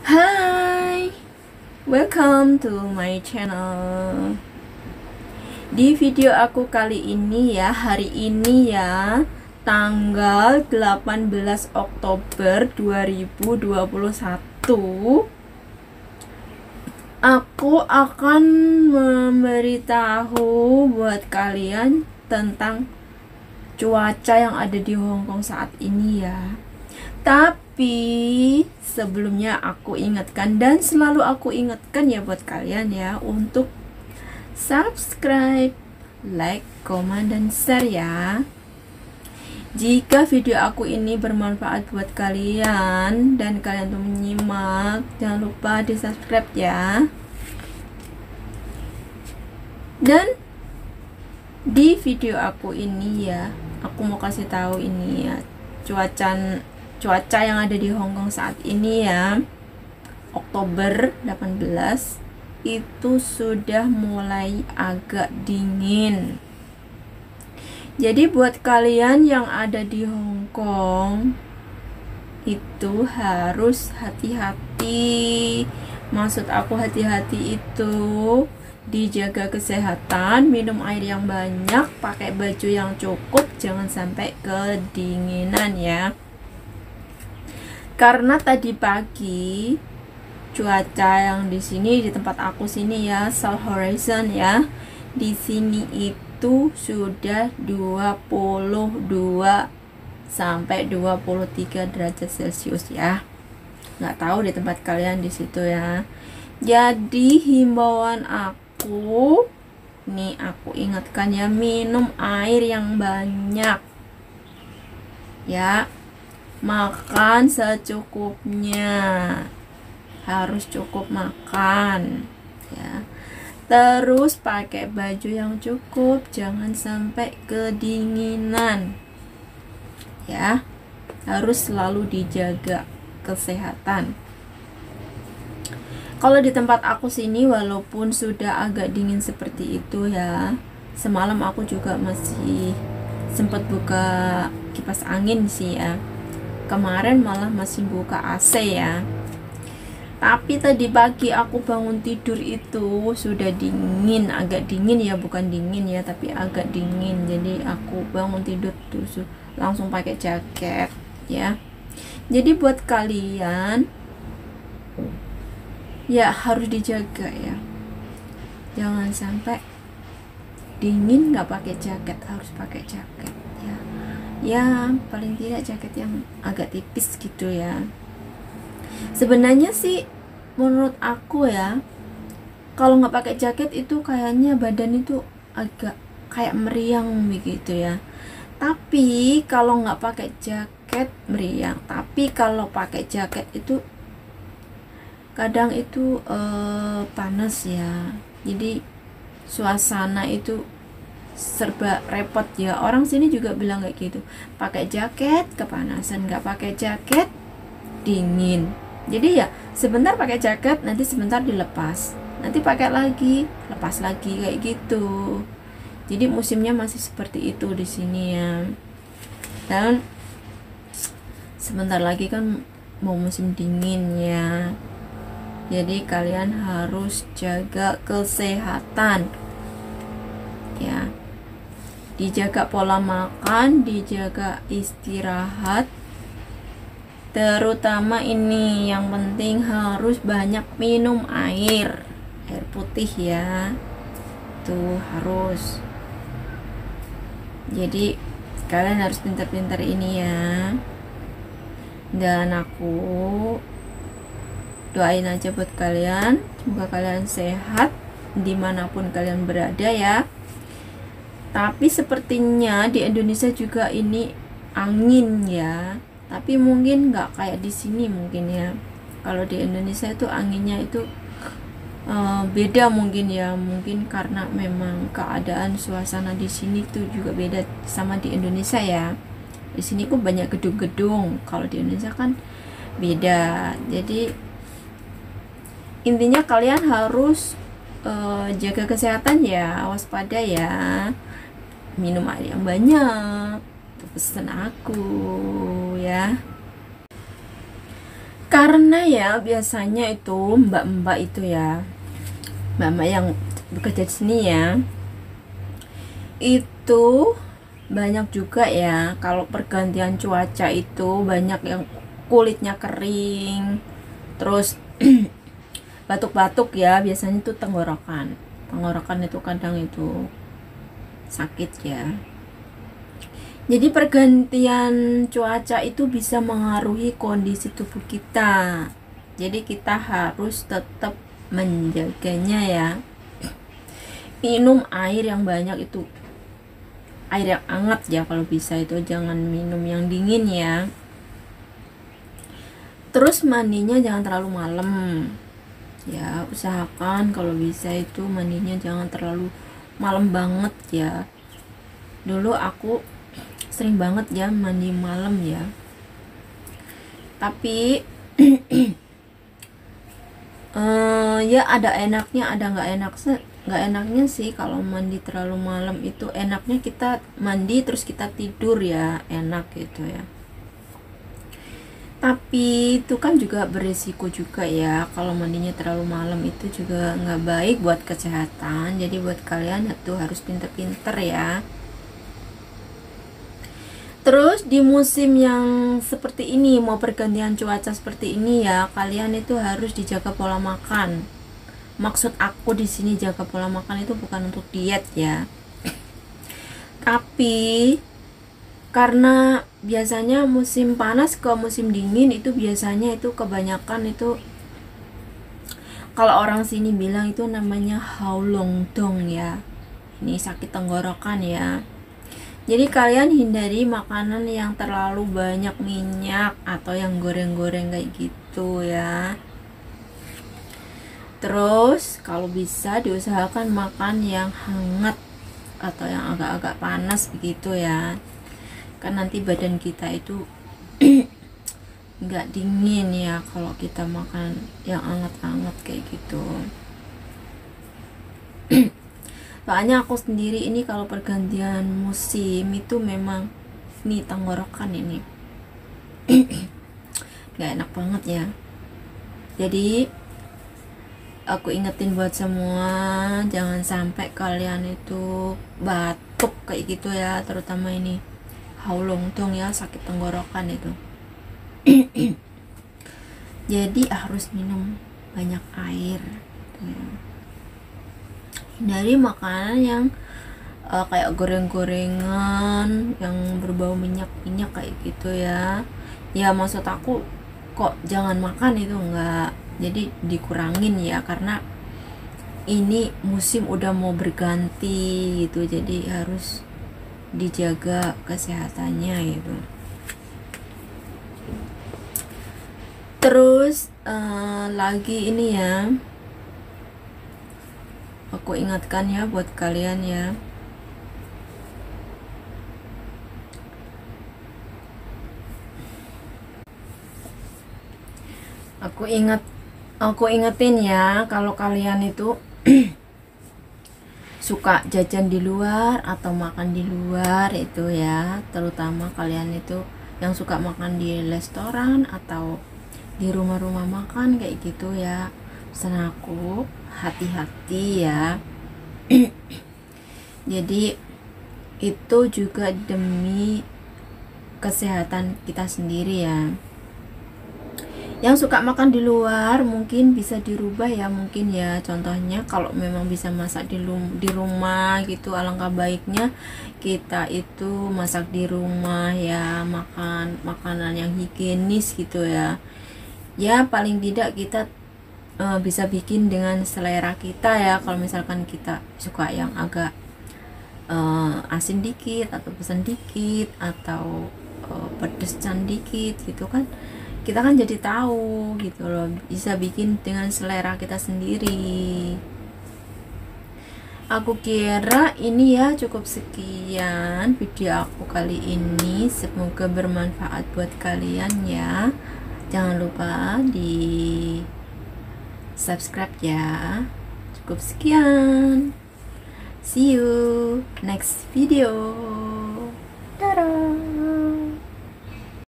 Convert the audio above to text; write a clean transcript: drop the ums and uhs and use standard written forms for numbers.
Hai, welcome to my channel. Di video aku kali ini ya, hari ini ya, tanggal 18 Oktober 2021, aku akan memberitahu buat kalian tentang cuaca yang ada di Hong Kong saat ini ya. Tapi sebelumnya aku ingatkan, dan selalu aku ingatkan ya buat kalian ya, untuk subscribe, like, komen, dan share ya. Jika video aku ini bermanfaat buat kalian dan kalian tuh menyimak, jangan lupa di subscribe ya. Dan di video aku ini ya, aku mau kasih tahu ini ya, cuaca yang ada di Hong Kong saat ini ya, Oktober 18 itu sudah mulai agak dingin. Jadi buat kalian yang ada di Hong Kong itu harus hati-hati. Maksud aku hati-hati itu dijaga kesehatan, minum air yang banyak, pakai baju yang cukup, jangan sampai kedinginan ya. Karena tadi pagi cuaca yang di sini, di tempat aku sini ya, South Horizon ya, di sini itu sudah 22 sampai 23 derajat Celcius ya. Nggak tahu di tempat kalian di situ ya. Jadi himbauan aku nih, aku ingatkan ya, minum air yang banyak ya, makan secukupnya, harus cukup makan ya. Terus pakai baju yang cukup, jangan sampai kedinginan ya. Harus selalu dijaga kesehatan. Kalau di tempat aku sini, walaupun sudah agak dingin seperti itu ya, semalam aku juga masih sempat buka kipas angin sih ya. Kemarin malah masih buka AC ya. Tapi tadi pagi aku bangun tidur itu sudah dingin, agak dingin ya, bukan dingin ya, tapi agak dingin. Jadi aku bangun tidur tuh langsung pakai jaket ya. Jadi buat kalian ya harus dijaga ya, jangan sampai dingin nggak pakai jaket, harus pakai jaket ya. Ya paling tidak jaket yang agak tipis gitu ya. Sebenarnya sih menurut aku ya, kalau nggak pakai jaket itu kayaknya badan itu agak kayak meriang begitu ya. Tapi kalau nggak pakai jaket meriang, tapi kalau pakai jaket itu kadang itu panas ya. Jadi suasana itu serba repot ya. Orang sini juga bilang kayak gitu, pakai jaket kepanasan, nggak pakai jaket dingin. Jadi ya sebentar pakai jaket, nanti sebentar dilepas, nanti pakai lagi, lepas lagi, kayak gitu. Jadi musimnya masih seperti itu di sini ya. Dan sebentar lagi kan mau musim dingin ya. Jadi kalian harus jaga kesehatan ya. Dijaga pola makan, dijaga istirahat. Terutama ini yang penting harus banyak minum air putih ya. Tuh harus. Jadi kalian harus pintar-pintar ini ya. Dan aku doain aja buat kalian, semoga kalian sehat dimanapun kalian berada ya. Tapi sepertinya di Indonesia juga ini angin ya, tapi mungkin nggak kayak di sini mungkin ya. Kalau di Indonesia itu anginnya itu beda mungkin ya, mungkin karena memang keadaan suasana di sini tuh juga beda sama di Indonesia ya. Di sini kok banyak gedung-gedung, kalau di Indonesia kan beda. Jadi intinya kalian harus jaga kesehatan ya, waspada ya, minum air yang banyak, pesan aku ya. Karena ya biasanya itu mbak-mbak itu ya, mbak-mbak yang bekerja di sini ya, itu banyak juga ya kalau pergantian cuaca itu banyak yang kulitnya kering, terus batuk-batuk ya, biasanya itu tenggorokan itu kadang itu sakit ya. Jadi pergantian cuaca itu bisa mengaruhi kondisi tubuh kita. Jadi kita harus tetap menjaganya ya. Minum air yang banyak itu, air yang hangat ya kalau bisa, itu jangan minum yang dingin ya. Terus mandinya jangan terlalu malam ya, usahakan kalau bisa itu mandinya jangan terlalu malam banget ya. Dulu aku sering banget ya mandi malam ya, tapi ya ada enaknya ada nggak enaknya sih. Kalau mandi terlalu malam itu enaknya kita mandi terus kita tidur ya, enak gitu ya, tapi itu kan juga beresiko juga ya. Kalau mandinya terlalu malam itu juga nggak baik buat kesehatan. Jadi buat kalian itu harus pinter-pinter ya. Terus di musim yang seperti ini, mau pergantian cuaca seperti ini ya, kalian itu harus dijaga pola makan. Maksud aku di sini jaga pola makan itu bukan untuk diet ya. Tapi karena biasanya musim panas ke musim dingin itu biasanya itu kebanyakan itu, kalau orang sini bilang itu namanya haulongdong ya. Ini sakit tenggorokan ya. Jadi kalian hindari makanan yang terlalu banyak minyak atau yang goreng-goreng kayak gitu ya. Terus kalau bisa diusahakan makan yang hangat atau yang agak-agak panas begitu ya. Kan nanti badan kita itu nggak dingin ya kalau kita makan yang hangat-hangat kayak gitu. Soalnya aku sendiri ini kalau pergantian musim itu memang nih tenggorokan ini nggak enak banget ya. Jadi aku ingetin buat semua, jangan sampai kalian itu batuk kayak gitu ya, terutama ini haulongdong ya, sakit tenggorokan itu. Jadi harus minum banyak air ya. Dari makanan yang kayak goreng-gorengan yang berbau minyak-minyak kayak gitu ya. Ya maksud aku kok jangan makan itu, enggak, jadi dikurangin ya, karena ini musim udah mau berganti gitu, jadi harus dijaga kesehatannya gitu. Terus lagi ini ya, aku ingatkan ya buat kalian ya, aku ingetin ya, kalau kalian itu suka jajan di luar atau makan di luar itu ya, terutama kalian itu yang suka makan di restoran atau di rumah-rumah makan kayak gitu ya, pesan aku hati-hati ya. Jadi itu juga demi kesehatan kita sendiri ya. Yang suka makan di luar mungkin bisa dirubah ya, mungkin ya, contohnya kalau memang bisa masak di rumah gitu, alangkah baiknya kita itu masak di rumah ya, makan makanan yang higienis gitu ya. Ya paling tidak kita bisa bikin dengan selera kita ya. Kalau misalkan kita suka yang agak asin dikit atau pesan dikit atau pedesan dikit gitu kan, kita kan jadi tahu gitu loh, bisa bikin dengan selera kita sendiri. Aku kira ini ya cukup sekian video aku kali ini, semoga bermanfaat buat kalian ya. Jangan lupa di subscribe ya. Cukup sekian, see you next video.